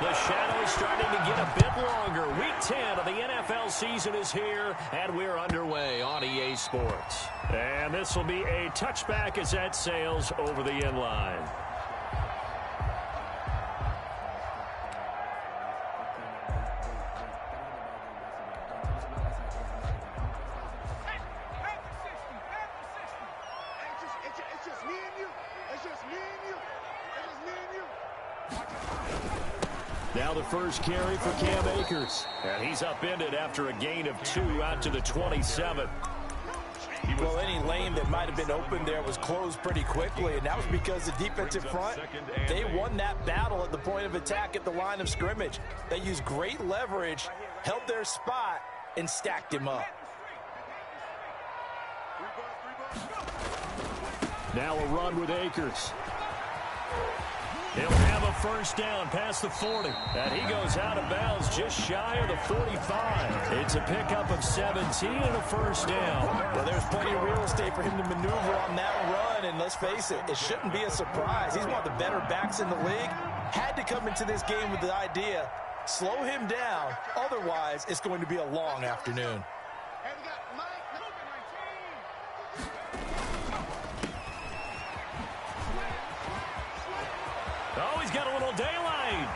The shadow is starting to get a bit longer. Week 10 of the NFL season is here, and we're underway on EA Sports. And this will be a touchback as that sails over the end line. Now the first carry for Cam Akers. And he's upended after a gain of 2 out to the 27. Well, any lane that might have been open there was closed pretty quickly, and that was because the defensive front, they won that battle at the point of attack at the line of scrimmage. They used great leverage, held their spot, and stacked him up. Now a run with Akers. He'll have a first down past the 40. And he goes out of bounds just shy of the 45. It's a pickup of 17 and a first down. Well, there's plenty of real estate for him to maneuver on that run. And let's face it, it shouldn't be a surprise. He's one of the better backs in the league. Had to come into this game with the idea, slow him down. Otherwise, it's going to be a long afternoon. Oh, he's got a little daylight.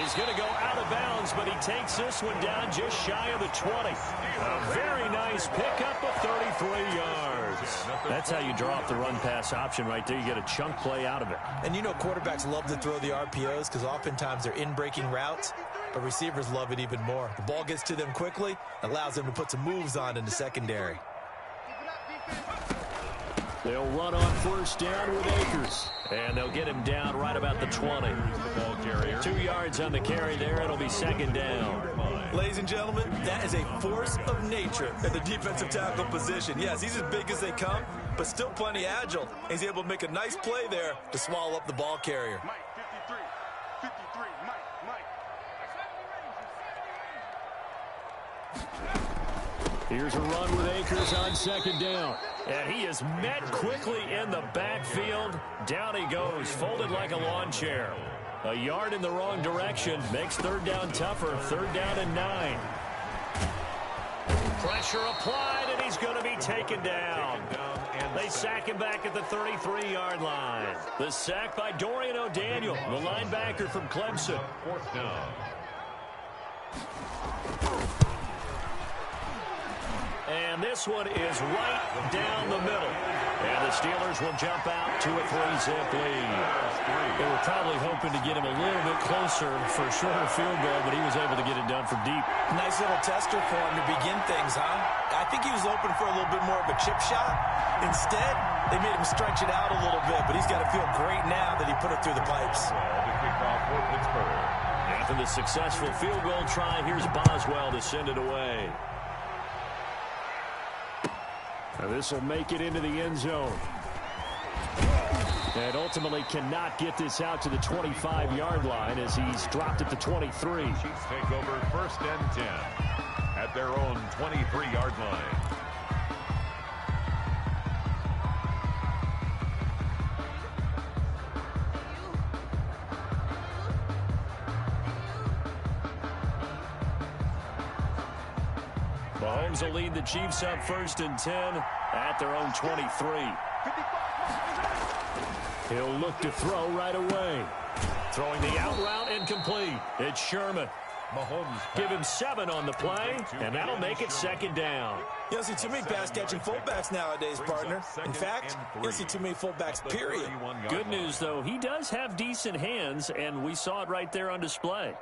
He's going to go out of bounds, but he takes this one down just shy of the 20. A very nice pickup of 33 yards. That's how you draw up the run-pass option right there. You get a chunk play out of it. And you know quarterbacks love to throw the RPOs because oftentimes they're in-breaking routes, but receivers love it even more. The ball gets to them quickly, allows them to put some moves on in the secondary. They'll run on first down with Akers. And they'll get him down right about the 20. 2 yards on the carry there. It'll be second down. Ladies and gentlemen, that is a force of nature at the defensive tackle position. Yes, he's as big as they come, but still plenty agile. He's able to make a nice play there to swallow up the ball carrier. Here's a run with Akers on second down. And he is met quickly in the backfield. Down he goes, folded like a lawn chair. A yard in the wrong direction makes third down tougher. Third down and 9. Pressure applied, and he's going to be taken down. They sack him back at the 33-yard line. The sack by Dorian O'Daniel, the linebacker from Clemson. Fourth down. And this one is right down the middle. And the Steelers will jump out to a 3-zip lead. They were probably hoping to get him a little bit closer for a shorter field goal, but he was able to get it done from deep. Nice little tester for him to begin things, huh? I think he was open for a little bit more of a chip shot. Instead, they made him stretch it out a little bit, but he's got to feel great now that he put it through the pipes. After the successful field goal try, here's Boswell to send it away. This will make it into the end zone. And ultimately cannot get this out to the 25-yard line as he's dropped at the 23. Chiefs take over first and 10 at their own 23-yard line. Mahomes will lead the Chiefs up first and 10 at their own 23. He'll look to throw right away. Throwing the out route incomplete. It's Sherman. Mahomes give him 7 on the play, and that'll make it second down. You don't see too many pass-catching fullbacks nowadays, partner. In fact, you don't see too many fullbacks, period. Good news, though, he does have decent hands, and we saw it right there on display.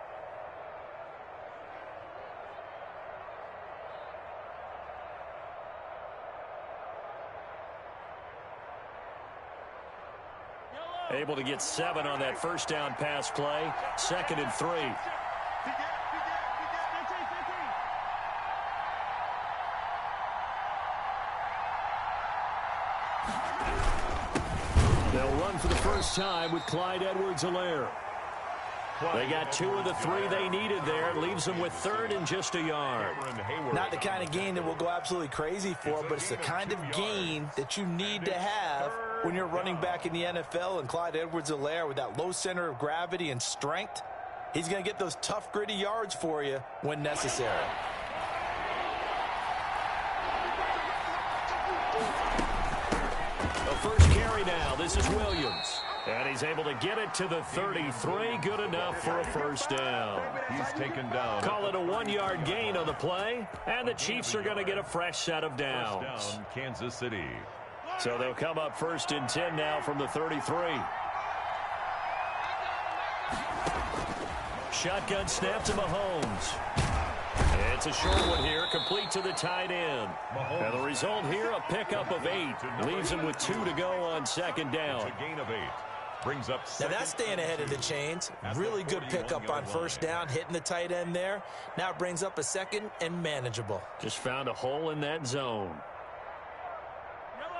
Able to get 7 on that first down pass play. Second and 3. They'll run for the first time with Clyde Edwards-Helaire. They got 2 of the 3 they needed there. Leaves them with third and just a yard. Not the kind of gain that we'll go absolutely crazy for, but it's the kind of gain that you need to have when you're running back in the NFL. And Clyde Edwards-Helaire with that low center of gravity and strength, He's going to get those tough, gritty yards for you when necessary. The first carry now. This is Williams. And he's able to get it to the 33. Good enough for a first down. He's taken down. Call it a 1-yard gain on the play. And the Chiefs are going to get a fresh set of downs. First down, Kansas City. So they'll come up first and 10 now from the 33. Shotgun snap to Mahomes. It's a short one here, complete to the tight end. And the result here, a pickup of 8. Leaves him with 2 to go on second down. It's a gain of 8. Brings up now that's staying ahead of the chains. Really good pickup on first down, hitting the tight end there. Now it brings up a second and manageable. Just found a hole in that zone.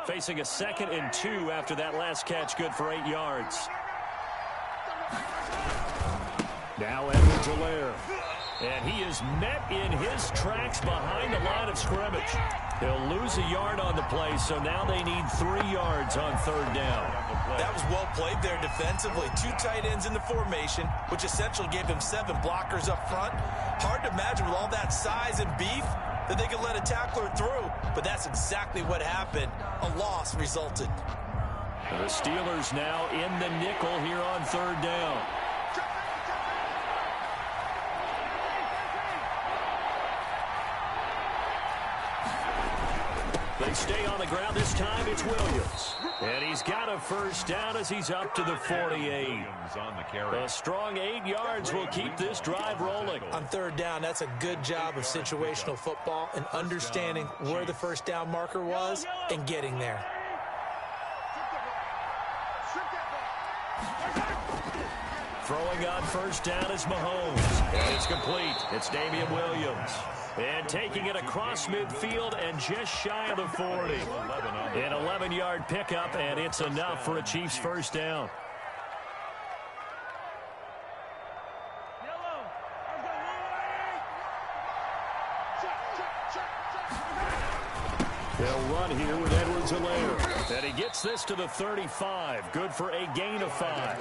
Facing a 2nd and 2 after that last catch, good for 8 yards. Now Edwards-Helaire. And he is met in his tracks behind the line of scrimmage. He'll lose a yard on the play, so now they need 3 yards on third down. That was well played there defensively. 2 tight ends in the formation, which essentially gave him 7 blockers up front. Hard to imagine with all that size and beef that they could let a tackler through, but that's exactly what happened. A loss resulted. The Steelers now in the nickel here on third down. They stay on the ground. This time it's Williams. And he's got a first down as he's up to the 48. A strong 8 yards will keep this drive rolling. On third down, that's a good job of situational football and understanding where the first down marker was and getting there. Throwing on first down is Mahomes. And it's complete. It's Damian Williams. And taking it across midfield and just shy of the 40. An 11-yard pickup, and it's enough for a Chiefs first down. They'll run here with Edwards-Helaire. And he gets this to the 35. Good for a gain of 5.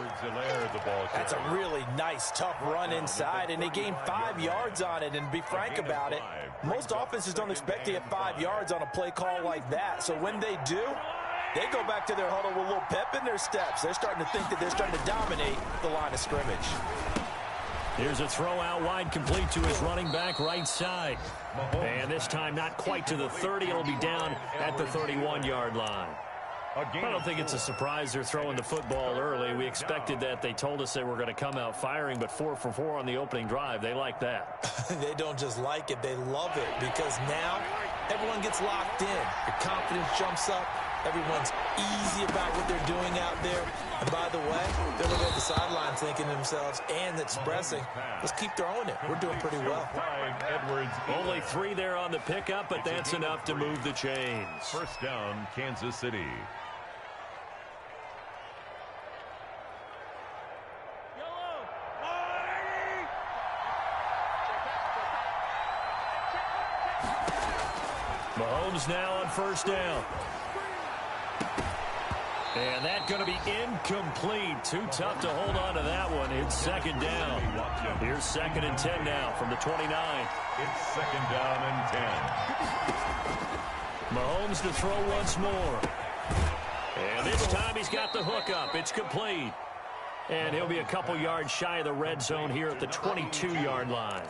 That's a really nice, tough run inside, and they gained 5 yards on it. And to be frank about it, most offenses don't expect to get 5 yards on a play call like that. So when they do, they go back to their huddle with a little pep in their steps. They're starting to think that they're starting to dominate the line of scrimmage. Here's a throw out wide, complete to his running back right side. And this time not quite to the 30. It'll be down at the 31-yard line. I don't think it's a surprise they're throwing the football early. We expected that. They told us they were going to come out firing, but 4 for 4 on the opening drive. They like that. They don't just like it. They love it because now everyone gets locked in. The confidence jumps up. Everyone's easy about what they're doing out there. And by the way, they're looking at the sideline thinking to themselves and expressing, let's keep throwing it. We're doing pretty well. Only 3 there on the pickup, but that's enough to move the chains. First down, Kansas City. Mahomes now on first down. And that's going to be incomplete. Too tough to hold on to that one. It's second down. Here's 2nd and 10 now from the 29. It's 2nd down and 10. Mahomes to throw once more. And this time he's got the hook up. It's complete. And he'll be a couple yards shy of the red zone here at the 22-yard line.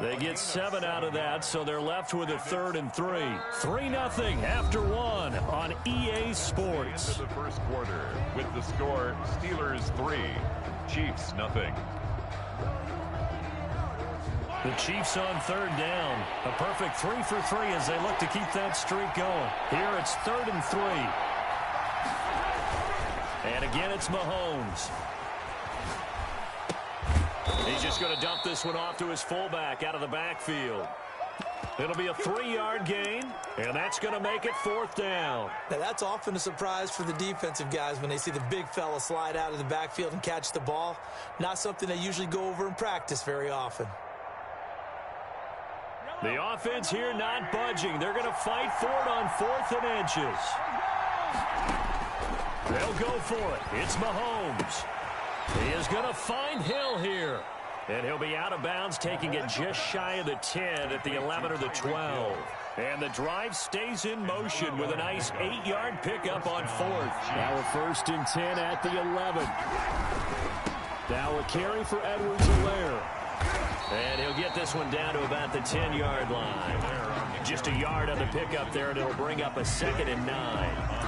They get 7 out of that, so they're left with a 3rd and 3. 3-0 after 1 on EA Sports. Into the first quarter with the score Steelers 3, Chiefs 0. The Chiefs on 3rd down. A perfect 3 for 3 as they look to keep that streak going. Here it's 3rd and 3. And again it's Mahomes. He's just going to dump this one off to his fullback out of the backfield. It'll be a 3-yard gain, and that's going to make it 4th down. Now, that's often a surprise for the defensive guys when they see the big fella slide out of the backfield and catch the ball. Not something they usually go over in practice very often. The offense here not budging. They're going to fight for it on 4th and inches. They'll go for it. It's Mahomes. He is going to find Hill here. And he'll be out of bounds, taking it just shy of the 10 at the 11 or the 12. And the drive stays in motion with a nice 8-yard pickup on 4th. Now a 1st and 10 at the 11. Now a carry for Edwards-Helaire. And he'll get this one down to about the 10-yard line. Just a yard on the pickup there, and it'll bring up a 2nd and 9.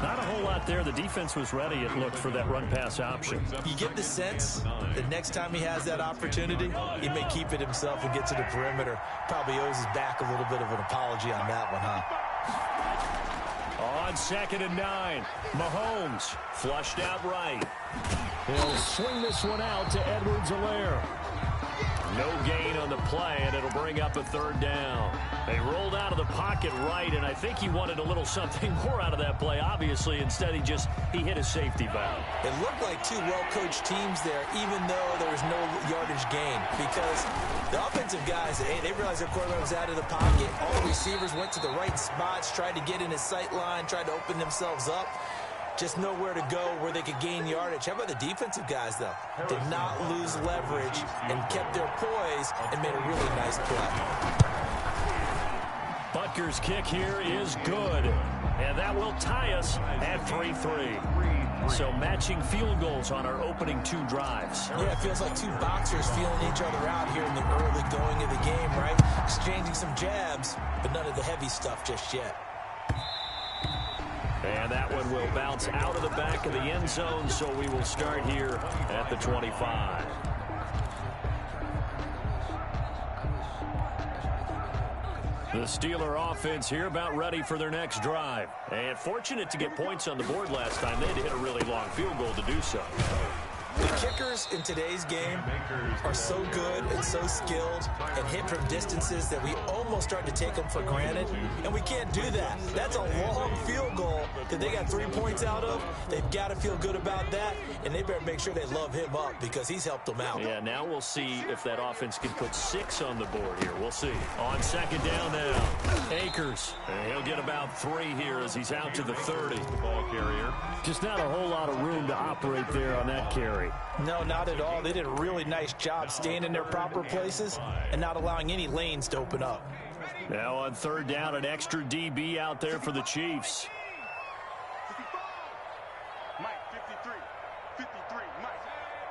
Not a whole lot there. The defense was ready, it looked, for that run-pass option. You get the sense that next time he has that opportunity, he may keep it himself and get to the perimeter. Probably owes his back a little bit of an apology on that one, huh? On 2nd and 9, Mahomes flushed out right. He'll swing this one out to Edwards-Helaire. No gain on the play, and it'll bring up a 3rd down. They rolled out of the pocket right, and I think he wanted a little something more out of that play, obviously. Instead, he hit a safety valve. It looked like two well-coached teams there, even though there was no yardage gain, because the offensive guys, they realized their quarterback was out of the pocket. All the receivers went to the right spots, tried to get in his sight line, tried to open themselves up. Just nowhere to go where they could gain yardage. How about the defensive guys, though? Did not lose leverage and kept their poise and made a really nice play. Butker's kick here is good. And that will tie us at 3-3. So matching field goals on our opening 2 drives. Yeah, it feels like 2 boxers feeling each other out here in the early going of the game, right? Exchanging some jabs, but none of the heavy stuff just yet. And that one will bounce out of the back of the end zone, so we will start here at the 25. The Steeler offense here about ready for their next drive. And fortunate to get points on the board last time. They had to hit a really long field goal to do so. The kickers in today's game are so good and so skilled and hit from distances that we almost start to take them for granted, and we can't do that. That's a long field goal that they got 3 points out of. They've got to feel good about that, and they better make sure they love him up because he's helped them out. Yeah, now we'll see if that offense can put 6 on the board here. We'll see. On 2nd down now, Akers. And he'll get about 3 here as he's out to the 30. Ball carrier. Just not a whole lot of room to operate there on that carry. No, not at all. They did a really nice job staying in their proper places and not allowing any lanes to open up. Now on 3rd down, an extra DB out there for the Chiefs. Mike, 53. 53, Mike.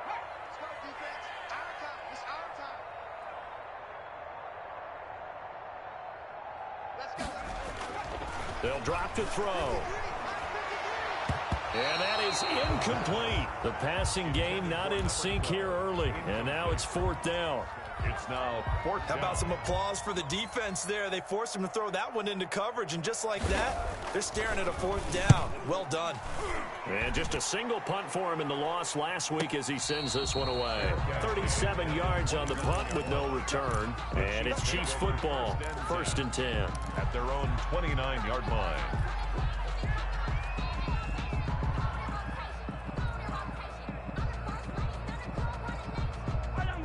Let's go, defense. Our time. It's our time. Let's go. They'll drop to throw. And that is incomplete. The passing game not in sync here early. And now it's 4th down. It's now 4th down. How about some applause for the defense there? They forced him to throw that one into coverage, and just like that, they're staring at a 4th down. Well done. And just a single punt for him in the loss last week as he sends this one away. 37 yards on the punt with no return. And it's Chiefs football, 1st and 10. At their own 29-yard line.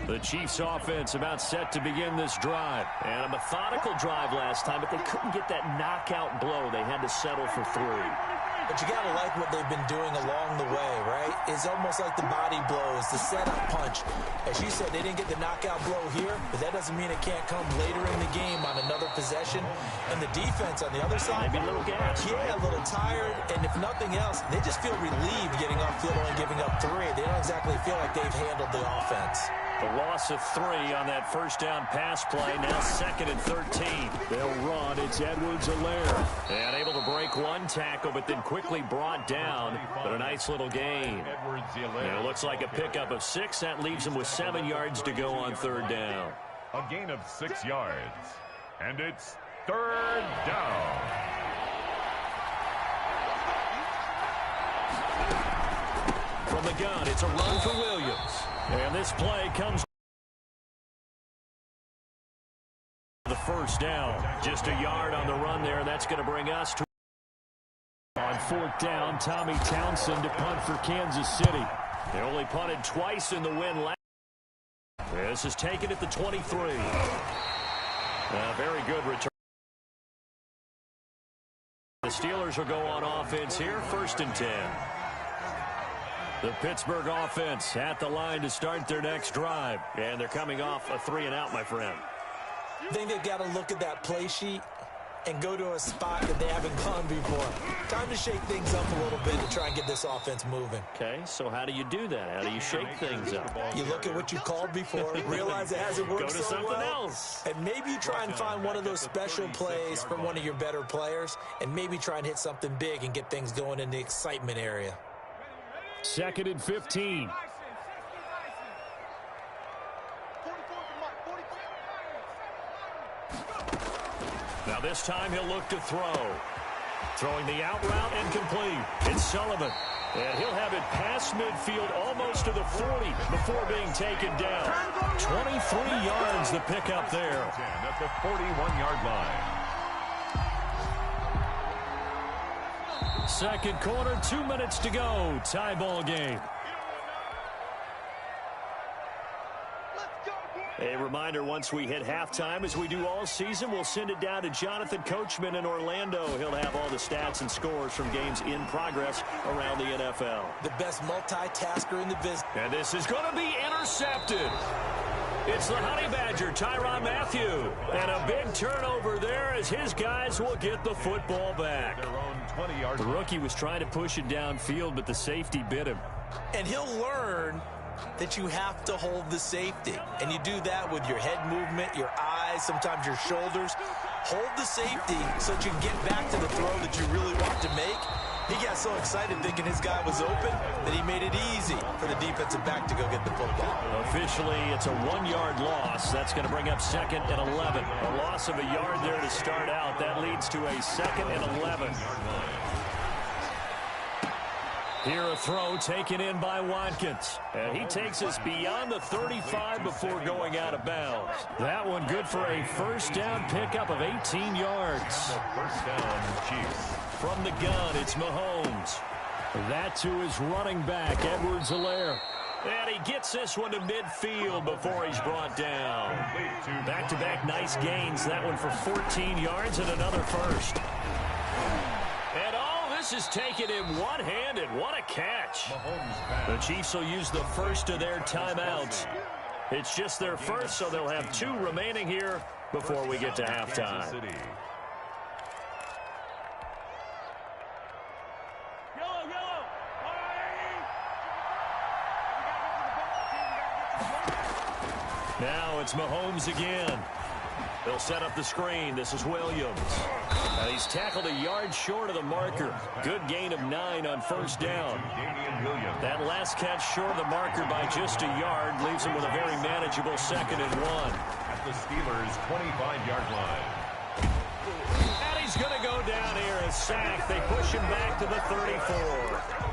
The Chiefs offense about set to begin this drive. And a methodical drive last time, but they couldn't get that knockout blow. They had to settle for 3. But you got to like what they've been doing along the way, right? It's almost like the body blows, the setup punch. As you said, they didn't get the knockout blow here, but that doesn't mean it can't come later in the game on another possession. And the defense on the other side, maybe a little gas. Yeah, a little tired. And if nothing else, they just feel relieved getting off field and giving up 3. They don't exactly feel like they've handled the offense. The loss of 3 on that 1st down pass play. Now 2nd and 13. They'll run. It's Edwards-Helaire. And able to break 1 tackle, but then quickly brought down. But a nice little gain. And it looks like a pickup of 6. That leaves him with 7 yards to go on 3rd down. A gain of 6 yards. And it's 3rd down. From the gun, it's a run for Williams. And this play comes the 1st down. Just a yard on the run there, and that's going to bring us to on 4th down. Tommy Townsend to punt for Kansas City. They only punted twice in the win last. This is taken at the 23. Very good return. The Steelers will go on offense here, 1st and 10. The Pittsburgh offense at the line to start their next drive. And they're coming off a 3-and-out, my friend. I think they've got to look at that play sheet and go to a spot that they haven't gone before. Time to shake things up a little bit to try and get this offense moving. Okay, so how do you do that? How do you shake things up? You look at what you called before, realize it hasn't worked Go to so something well, else. and maybe you try and find one of those special plays from one of your better players, and maybe try and hit something big and get things going in the excitement area. 2nd and 15. Now this time he'll look to throw. Throwing the out route and complete. It's Sullivan. And he'll have it past midfield almost to the 40 before being taken down. 23 yards the pickup there. At the 41-yard line. Second quarter, 2 minutes to go. Tie ball game. A reminder, once we hit halftime, as we do all season, we'll send it down to Jonathan Coachman in Orlando. He'll have all the stats and scores from games in progress around the NFL. The best multitasker in the business. And this is going to be intercepted. It's the Honey Badger, Tyrann Mathieu. And a big turnover there as his guys will get the football back. Their own 20-yard The rookie was trying to push it downfield, but the safety bit him. And he'll learn that you have to hold the safety. And you do that with your head movement, your eyes, sometimes your shoulders. Hold the safety so that you can get back to the throw that you really want to make. He got so excited thinking his guy was open that he made it easy for the defensive back to go get the football. Officially, it's a 1-yard loss. That's going to bring up 2nd and 11. A loss of a yard there to start out. That leads to a 2nd and 11. Here a throw taken in by Watkins. And he takes us beyond the 35 before going out of bounds. That one good for a first down pickup of 18 yards. First down, Chiefs. From the gun, it's Mahomes. That to his running back, Edwards-Helaire. And he gets this one to midfield before he's brought down. Back-to-back nice gains. That one for 14 yards and another first. And all this is taken in one-handed. What a catch. The Chiefs will use the first of their timeouts. It's just their first, so they'll have 2 remaining here before we get to halftime. Now it's Mahomes again. They'll set up the screen. This is Williams. Now he's tackled a yard short of the marker. Good gain of 9 on first down. That last catch short of the marker by just a yard leaves him with a very manageable 2nd and 1. At the Steelers' 25-yard line. And he's going to go down here, a sack. They push him back to the 34.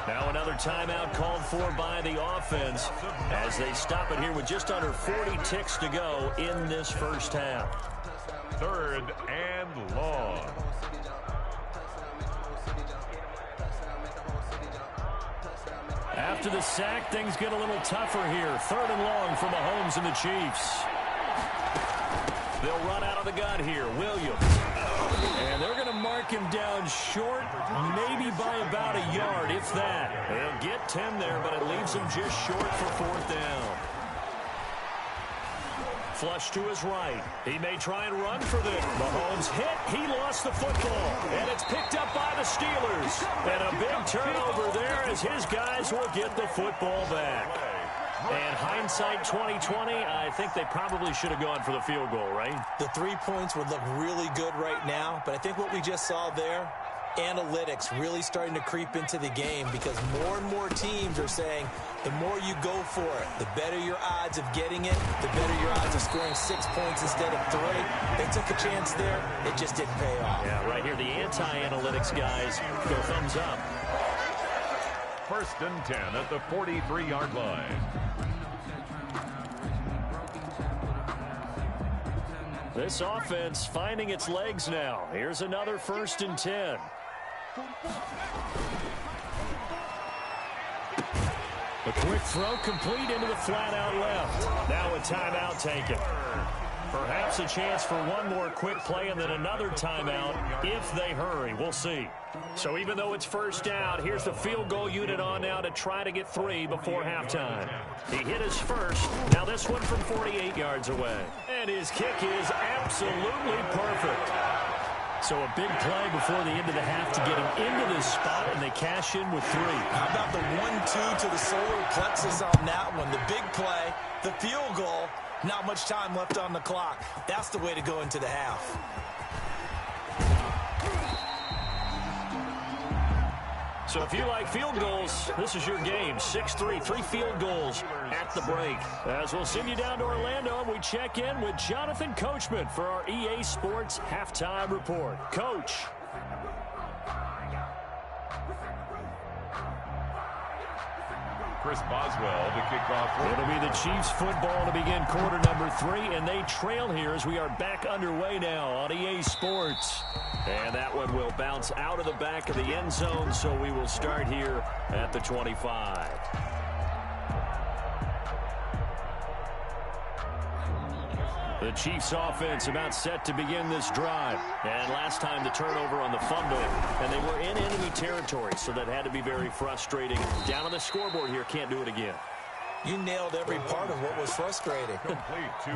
Now another timeout called for by the offense as they stop it here with just under 40 ticks to go in this first half. 3rd and long. After the sack, things get a little tougher here. 3rd and long for Mahomes and the Chiefs. They'll run out of the gun here. Williams. And they're going to mark him down short, maybe by about a yard, if that. They'll get 10 there, but it leaves him just short for 4th down. Flush to his right. He may try and run for this. Mahomes hit. He lost the football. And it's picked up by the Steelers. And a big turnover there as his guys will get the football back. And hindsight 2020, I think they probably should have gone for the field goal, right? The 3 points would look really good right now, but I think what we just saw there, analytics really starting to creep into the game because more and more teams are saying the more you go for it, the better your odds of getting it, the better your odds of scoring 6 points instead of 3. They took a chance there. It just didn't pay off. Yeah, right here, the anti-analytics guys go thumbs up. 1st and 10 at the 43-yard line. This offense finding its legs now. Here's another 1st and 10. A quick throw complete into the flat out left. Now a timeout taken. Perhaps a chance for one more quick play and then another timeout if they hurry. We'll see. So even though it's first down, here's the field goal unit on now to try to get 3 before halftime. He hit his first. Now this one from 48 yards away. And his kick is absolutely perfect. So a big play before the end of the half to get him into this spot, and they cash in with 3. How about the 1-2 to the solar plexus on that one? The big play, the field goal, not much time left on the clock. That's the way to go into the half. So if you like field goals, this is your game. 6-3, 3 field goals at the break. As we'll send you down to Orlando, and we check in with Jonathan Coachman for our EA Sports Halftime Report. Coach. Chris Boswell to kick off. It'll be the Chiefs football to begin quarter number 3, and they trail here as we are back underway now on EA Sports. And that one will bounce out of the back of the end zone, so we will start here at the 25. The Chiefs offense about set to begin this drive. And last time the turnover on the fumble, and they were in enemy territory, so that had to be very frustrating. Down on the scoreboard here, can't do it again. You nailed every part of what was frustrating.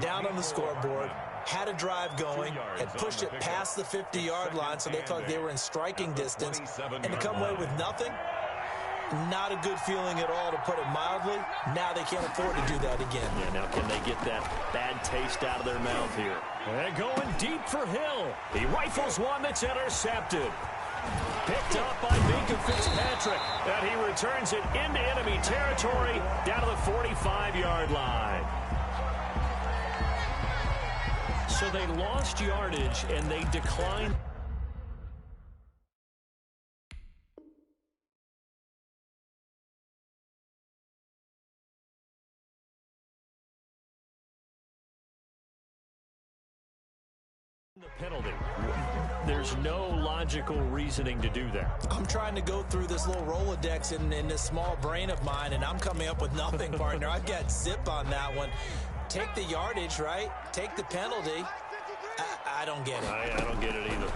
Down on the scoreboard, had a drive going, had pushed it past the 50-yard line, so they thought they were in striking distance, and to come away with nothing, not a good feeling at all, to put it mildly. Now they can't afford to do that again. Yeah, now can they get that bad taste out of their mouth here? And going deep for Hill. He rifles one that's intercepted. Picked up by Minka Fitzpatrick. And he returns it into enemy territory down to the 45-yard line. So they lost yardage and they declined. The penalty. There's no logical reasoning to do that. I'm trying to go through this little Rolodex in this small brain of mine, and I'm coming up with nothing, partner. I've got zip on that one. Take the yardage, right? Take the penalty. I don't get it. I don't get it either.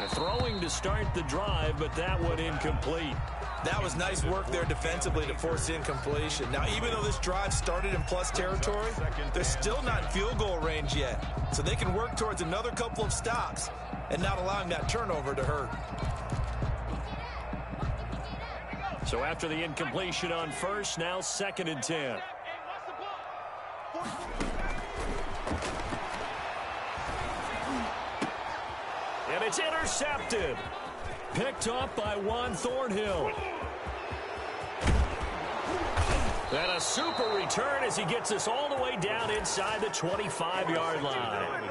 Throwing to start the drive, but that one incomplete. That was nice work there defensively to force incompletion. Now, even though this drive started in plus territory, they're still not in field goal range yet. So they can work towards another couple of stops and not allowing that turnover to hurt. So after the incompletion on first, now 2nd and 10. And it's intercepted. Picked up by Juan Thornhill. And a super return as he gets us all the way down inside the 25-yard line.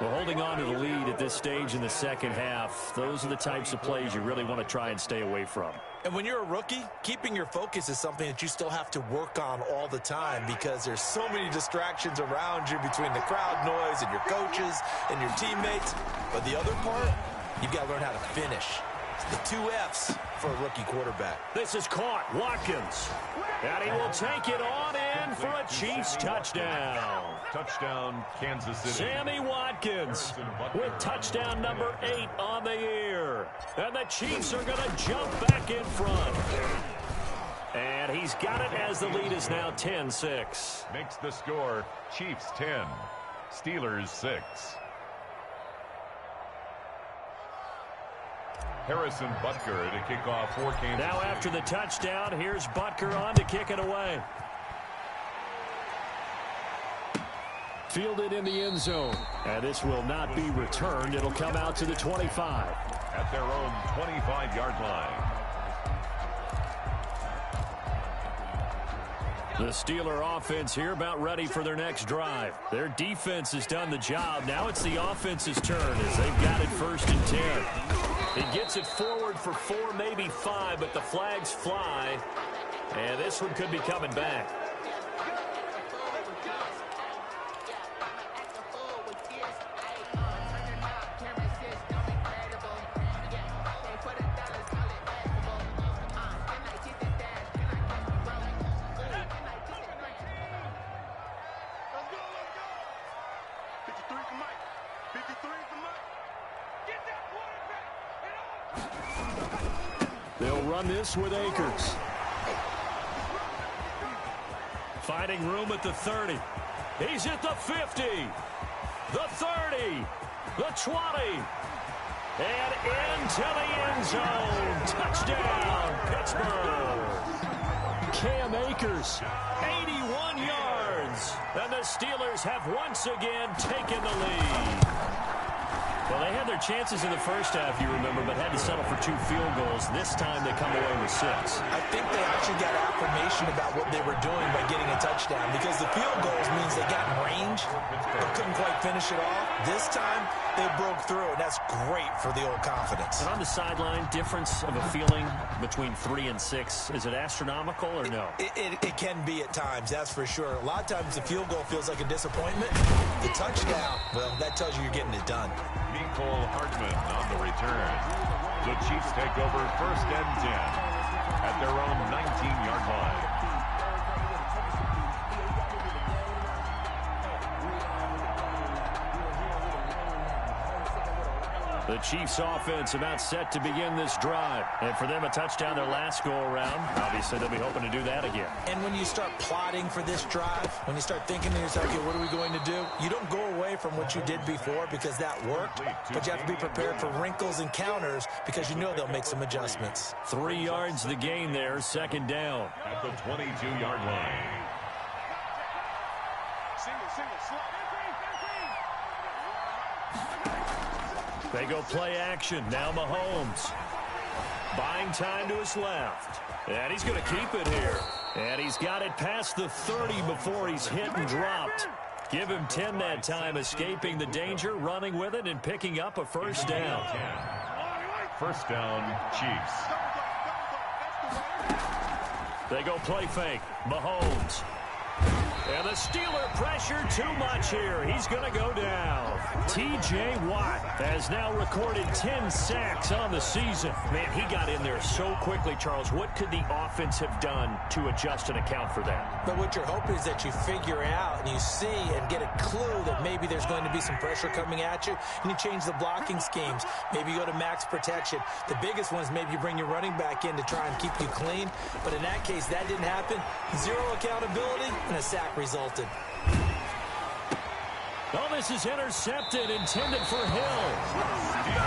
Well, holding on to the lead at this stage in the second half, those are the types of plays you really want to try and stay away from. And when you're a rookie, keeping your focus is something that you still have to work on all the time because there's so many distractions around you between the crowd noise and your coaches and your teammates. But the other part, you've got to learn how to finish. The 2 F's for a rookie quarterback. This is caught. Watkins. And he will take it on in for a Chiefs touchdown. Touchdown, Kansas City. Sammy Watkins with touchdown number 8 on the year. And the Chiefs are going to jump back in front. And he's got it as the lead is now 10-6. Makes the score Chiefs 10, Steelers 6. Harrison Butker to kick off for Kansas Now City. after the touchdown, here's Butker on to kick it away. Fielded in the end zone. And this will not be returned. It'll come out to the 25. At their own 25-yard line. The Steeler offense here about ready for their next drive. Their defense has done the job. Now it's the offense's turn as they've got it 1st and 10. He gets it forward for 4, maybe 5, but the flags fly. And this one could be coming back. They'll run this with Akers. Finding room at the 30. He's at the 50. The 30. The 20. And into the end zone. Touchdown, Pittsburgh. Cam Akers, 81 yards. And the Steelers have once again taken the lead. Well, they had their chances in the first half, you remember, but had to settle for 2 field goals. This time they come away with 6. I think they actually got affirmation about what they were doing by getting a touchdown, because the field goals means they got in range but couldn't quite finish it off. This time they broke through, and that's great for the old confidence. And on the sideline, difference of a feeling between 3 and 6, is it astronomical or no? It can be at times, that's for sure. A lot of times the field goal feels like a disappointment. The touchdown, well, that tells you you're getting it done. Cole Hartman on the return. The Chiefs take over 1st and 10 at their own 19-yard line. The Chiefs offense about set to begin this drive. And for them, a touchdown their last go-around. Obviously, they'll be hoping to do that again. And when you start plotting for this drive, when you start thinking to yourself, okay, what are we going to do? You don't go away from what you did before because that worked, but you have to be prepared for wrinkles and counters because you know they'll make some adjustments. 3 yards the gain there, 2nd down. At the 22-yard line. They go play action. Now Mahomes. Buying time to his left. And he's going to keep it here. And he's got it past the 30 before he's hit and dropped. Give him 10 that time, escaping the danger, running with it, and picking up a 1st down. 1st down, Chiefs. They go play fake. Mahomes. And the Steeler pressure too much here. He's going to go down. T.J. Watt has now recorded 10 sacks on the season. Man, he got in there so quickly, Charles. What could the offense have done to adjust and account for that? But what you're hoping is that you figure out and you see and get a clue that maybe there's going to be some pressure coming at you, and you change the blocking schemes. Maybe you go to max protection. The biggest one is maybe you bring your running back in to try and keep you clean. But in that case, that didn't happen. 0 accountability, and a sack resulted. Oh, this is intercepted, intended for Hill.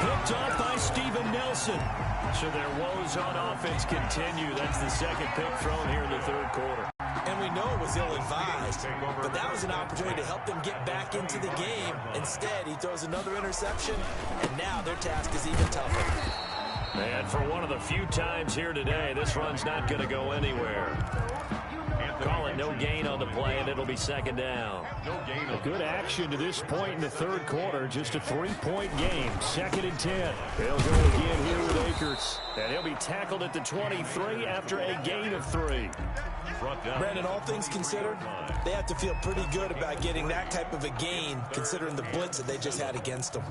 Picked off by Steven Nelson. So their woes on offense continue. That's the 2nd pick thrown here in the 3rd quarter. And we know it was ill-advised, but that was an opportunity to help them get back into the game. Instead, he throws another interception, and now their task is even tougher. And for one of the few times here today, this run's not going to go anywhere. Call it no gain on the play, and it'll be 2nd down. A good action to this point in the 3rd quarter. Just a 3-point game. 2nd and 10. They'll go again here with Akers. And he'll be tackled at the 23 after a gain of 3. Brandon, all things considered, they have to feel pretty good about getting that type of a gain, considering the blitz that they just had against them.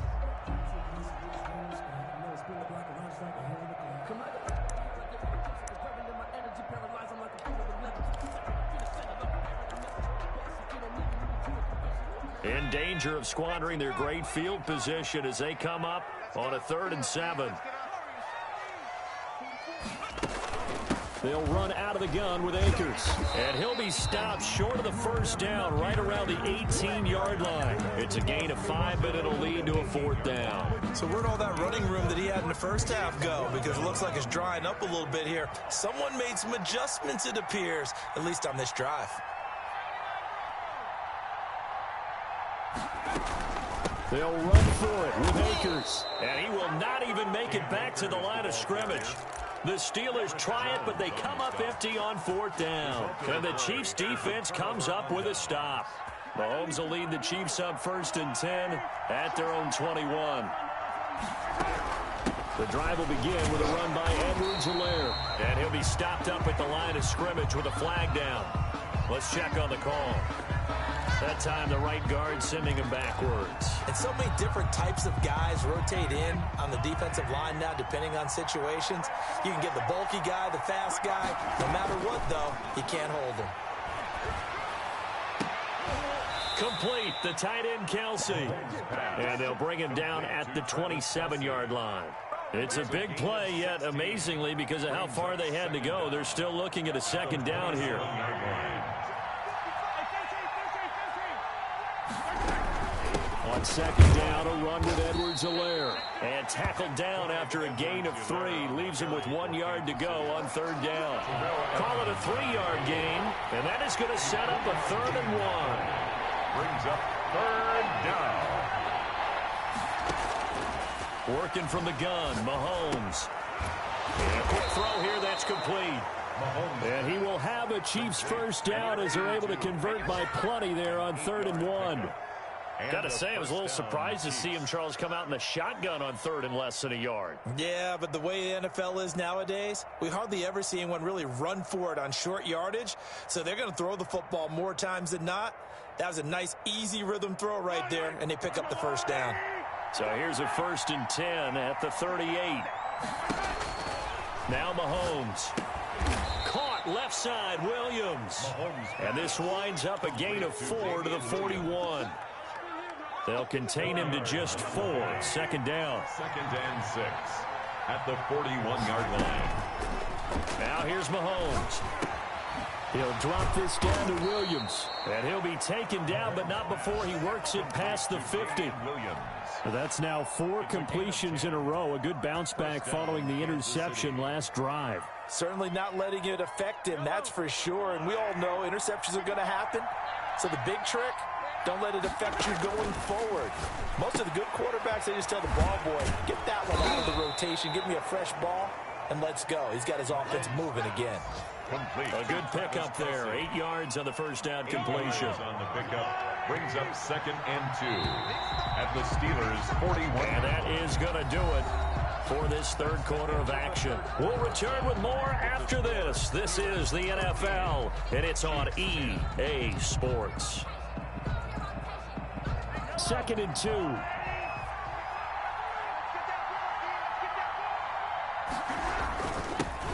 In danger of squandering their great field position as they come up on a 3rd and 7. They'll run out of the gun with Akers. And he'll be stopped short of the 1st down right around the 18-yard line. It's a gain of 5, but it'll lead to a 4th down. So where'd all that running room that he had in the first half go? Because it looks like it's drying up a little bit here. Someone made some adjustments, it appears, at least on this drive. They'll run for it with Akers. And he will not even make it back to the line of scrimmage. The Steelers try it, but they come up empty on 4th down. And the Chiefs' defense comes up with a stop. Mahomes will lead the Chiefs up 1st and 10 at their own 21. The drive will begin with a run by Edwards-Helaire. And he'll be stopped up at the line of scrimmage with a flag down. Let's check on the call. That time, the right guard sending him backwards. And so many different types of guys rotate in on the defensive line now, depending on situations. You can get the bulky guy, the fast guy. No matter what, though, you can't hold him. Complete, the tight end, Kelsey. And they'll bring him down at the 27-yard line. It's a big play, yet amazingly, because of how far they had to go, they're still looking at a second down here. On second down, a run with Edwards-Helaire. And tackled down after a gain of 3. Leaves him with 1 yard to go on third down. Call it a 3-yard gain, and that is going to set up a 3rd and 1. Brings up third down. Working from the gun, Mahomes. And a quick throw here that's complete. And he will have a Chiefs first down as they're able to convert by plenty there on 3rd and 1. Got to say, I was a little surprised to see him, Charles, come out in the shotgun on 3rd and less than a yard. Yeah, but the way the NFL is nowadays, we hardly ever see anyone really run for it on short yardage. So they're going to throw the football more times than not. That was a nice, easy rhythm throw right there, and they pick up the first down. So here's a 1st and 10 at the 38. Now Mahomes. Caught left side, Williams. And this winds up a gain of 4 to the 41. They'll contain him to just 4. 2nd down. 2nd and 6 at the 41-yard line. Now here's Mahomes. He'll drop this down to Williams. And he'll be taken down, but not before he works it past the 50. Williams. So that's now 4 completions in a row. A good bounce back following the interception last drive. Certainly not letting it affect him, that's for sure. And we all know interceptions are going to happen. So the big trick, don't let it affect you going forward. Most of the good quarterbacks, they just tell the ball boy, get that one out of the rotation, give me a fresh ball, and let's go. He's got his offense moving again. Complete. A good pickup there. 8 yards on the first down completion. On the pickup brings up 2nd and 2 at the Steelers' 41. And that is going to do it for this 3rd quarter of action. We'll return with more after this. This is the NFL, and it's on EA Sports. 2nd and 2.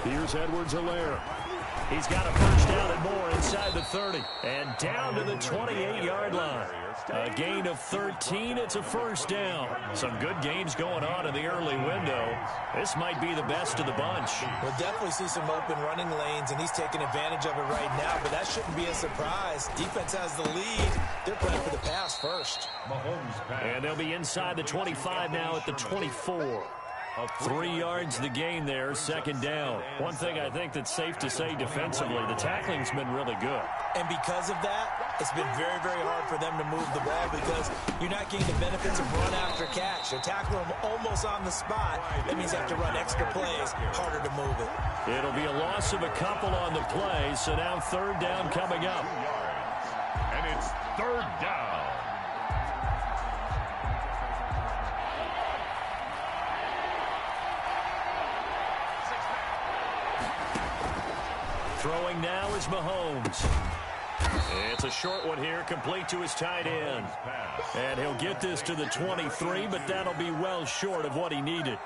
Here's Edwards-Helaire. He's got a first down and more inside the 30. And down to the 28-yard line. A gain of 13. It's a first down. Some good games going on in the early window. This might be the best of the bunch. We'll definitely see some open running lanes, and he's taking advantage of it right now, but that shouldn't be a surprise. Defense has the lead. They're playing for the pass first. And they'll be inside the 25 now at the 24. 3 yards the gain there, 2nd down. One thing I think that's safe to say defensively, the tackling's been really good. And because of that, it's been very, very hard for them to move the ball because you're not getting the benefits of run after catch. They tackle them almost on the spot. That means they have to run extra plays, harder to move it. It'll be a loss of a couple on the play, so now 3rd down coming up. And it's 3rd down. Throwing now is Mahomes. It's a short one here, complete to his tight end. And he'll get this to the 23, but that'll be well short of what he needed.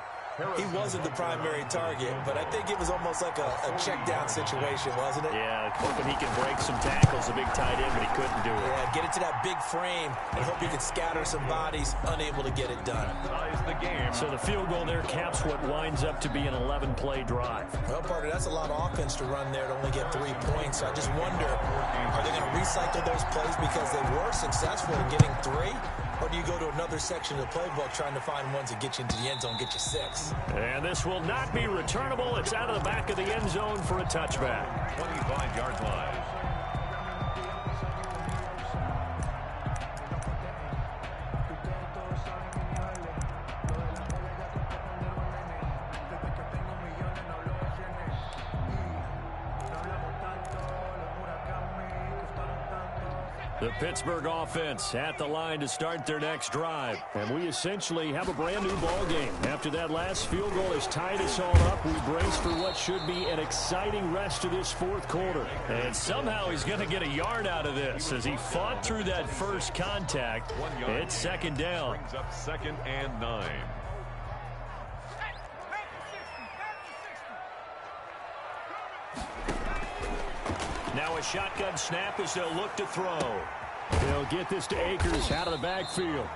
He wasn't the primary target, but I think it was almost like a check-down situation, wasn't it? Yeah, hoping he can break some tackles, a big tight end, but he couldn't do it. Yeah, get it to that big frame and hope he can scatter some bodies, unable to get it done. So the field goal there caps what winds up to be an 11-play drive. Well, partner, that's a lot of offense to run there to only get 3 points. So I just wonder, are they going to recycle those plays because they were successful in getting 3? Or do you go to another section of the playbook trying to find ones that get you into the end zone, get you 6? And this will not be returnable. It's out of the back of the end zone for a touchback. 25-yard line. The Pittsburgh offense at the line to start their next drive. And we essentially have a brand new ball game. After that last field goal has tied us all up, we brace for what should be an exciting rest of this 4th quarter. And somehow he's going to get a yard out of this as he fought through that first contact. It's 2nd down. Brings up 2nd and 9. Now a shotgun snap as they'll look to throw. They'll get this to Akers out of the backfield.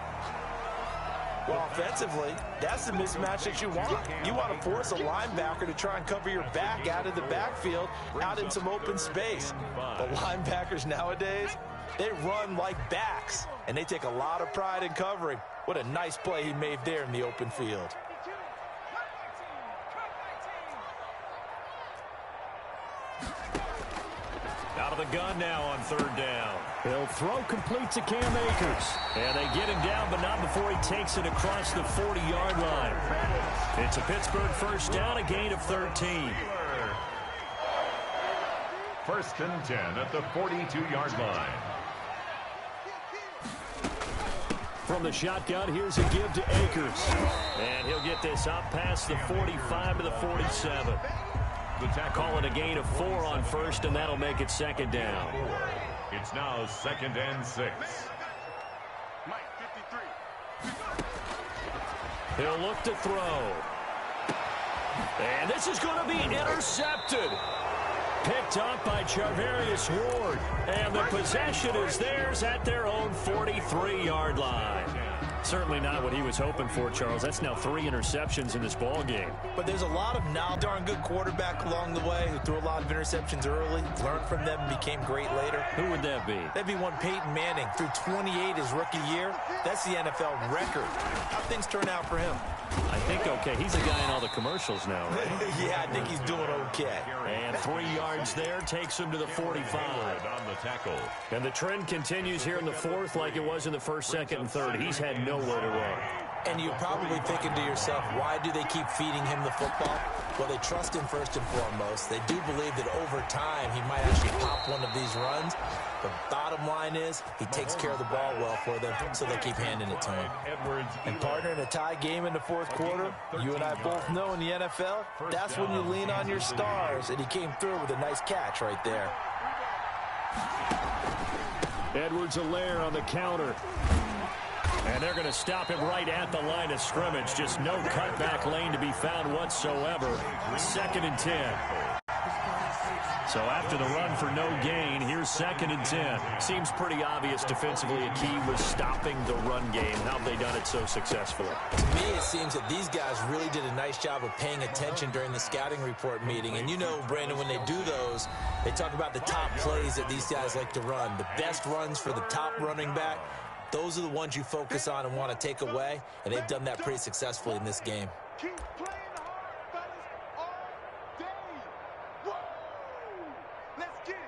Well, offensively, that's the mismatch that you want. You want to force a linebacker to try and cover your back out of the backfield, out in some open space. The linebackers nowadays, they run like backs, and they take a lot of pride in covering. What a nice play he made there in the open field. Out of the gun now on third down. He'll throw complete to Cam Akers. And they get him down, but not before he takes it across the 40-yard line. It's a Pittsburgh first down, a gain of 13. First and 10 at the 42-yard line. From the shotgun, here's a give to Akers. And he'll get this up past the 45 to the 47. Call it a gain of 4 on first, and that'll make it second down. It's now 2nd and 6. Mike, 53. He'll look to throw. And this is going to be intercepted. Picked up by Charvarius Ward. And the possession is theirs at their own 43-yard line. Certainly not what he was hoping for, Charles. That's now 3 interceptions in this ball game. But there's a lot of now darn good quarterback along the way who threw a lot of interceptions early, learned from them, and became great later. Who would that be? That'd be one Peyton Manning. Threw 28 his rookie year. That's the NFL record. How things turn out for him? I think okay. He's a guy in all the commercials now, right? Yeah, I think he's doing okay. And 3 yards there takes him to the 45. On the tackle. And the trend continues here in the fourth like it was in the first, second, and third. He's had nowhere to run. And you're probably thinking to yourself, why do they keep feeding him the football? Well, they trust him first and foremost. They do believe that over time he might actually pop one of these runs. The bottom line is he takes care of the ball well for them, so they keep handing it to him. And partner, in a tie game in the fourth quarter, you and I both know in the NFL, that's when you lean on your stars, and he came through with a nice catch right there. Edwards-Helaire on the counter. And they're going to stop him right at the line of scrimmage. Just no cutback lane to be found whatsoever. 2nd and 10. So after the run for no gain, here's 2nd and 10. Seems pretty obvious defensively a key was stopping the run game. How have they done it so successfully? To me, it seems that these guys really did a nice job of paying attention during the scouting report meeting. And you know, Brandon, when they do those, they talk about the top plays that these guys like to run. The best runs for the top running back. Those are the ones you focus on and want to take away, and they've done that pretty successfully in this game. Keep playing hard, fellas, all day. Woo! Let's get it.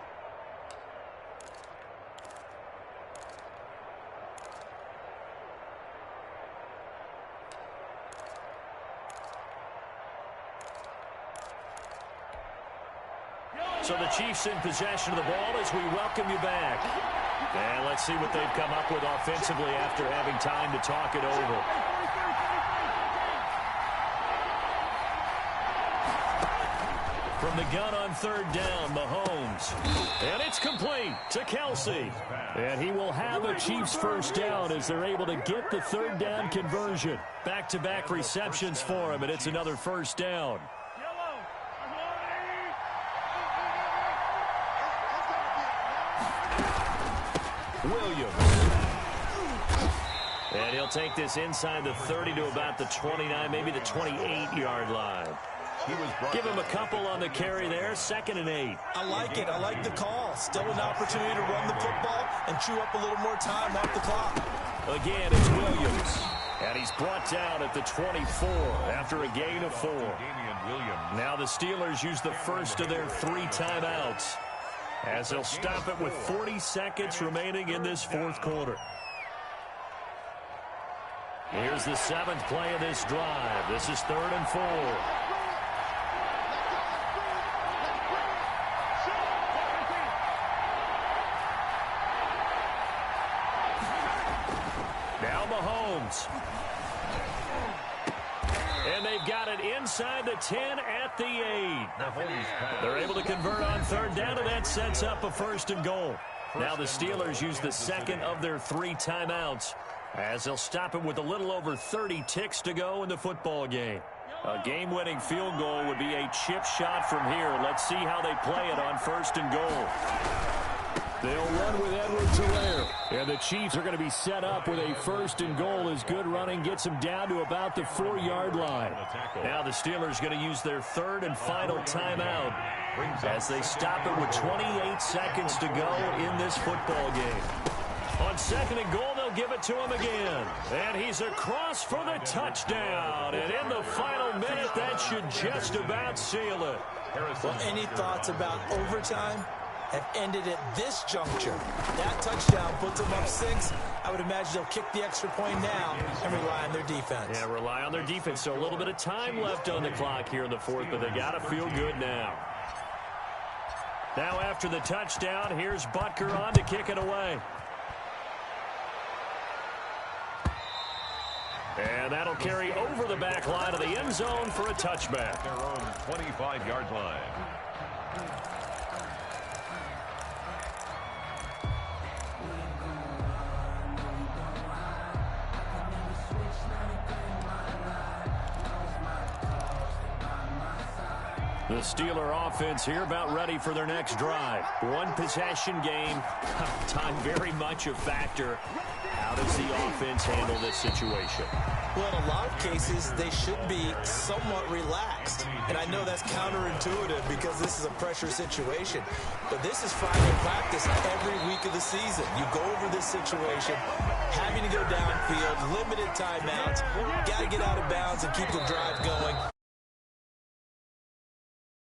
So the Chiefs in possession of the ball as we welcome you back. And let's see what they've come up with offensively after having time to talk it over. From the gun on third down, Mahomes. And it's complete to Kelsey. And he will have a Chiefs first down as they're able to get the third down conversion. Back-to-back receptions for him, and it's another first down. Williams. And he'll take this inside the 30 to about the 29, maybe the 28-yard line. Give him a couple on the carry there, 2nd and 8. I like it. I like the call. Still an opportunity to run the football and chew up a little more time off the clock. Again, it's Williams. And he's brought down at the 24 after a gain of 4. Now the Steelers use the first of their 3 timeouts, as they'll stop it with 40 seconds remaining in this fourth quarter. Here's the 7th play of this drive. This is 3rd and 4. Now Mahomes. And they've got it inside the 10 at the 8. They're able to convert on third down, and that sets up a 1st and goal. Now the Steelers use the 2nd of their 3 timeouts, as they'll stop it with a little over 30 ticks to go in the football game. A game-winning field goal would be a chip shot from here. Let's see how they play it on 1st and goal. They'll run with Edwards-Helaire. And the Chiefs are going to be set up with a 1st and goal as good running gets them down to about the 4-yard line. Now the Steelers going to use their 3rd and final timeout as they stop it with 28 seconds to go in this football game. On 2nd and goal, they'll give it to him again. And he's across for the touchdown. And in the final minute, that should just about seal it. Well, any thoughts about overtime have ended at this juncture? That touchdown puts them up 6. I would imagine they'll kick the extra point now and rely on their defense. Yeah, rely on their defense. So a little bit of time left on the clock here in the 4th, but they got to feel good now. Now after the touchdown, here's Butker on to kick it away. And that'll carry over the back line of the end zone for a touchback. Their own 25-yard line. The Steeler offense here about ready for their next drive. 1-possession game. Time very much a factor. How does the offense handle this situation? Well, in a lot of cases, they should be somewhat relaxed. And I know that's counterintuitive because this is a pressure situation. But this is Friday practice every week of the season. You go over this situation, having to go downfield, limited timeouts, got to get out of bounds and keep the drive going.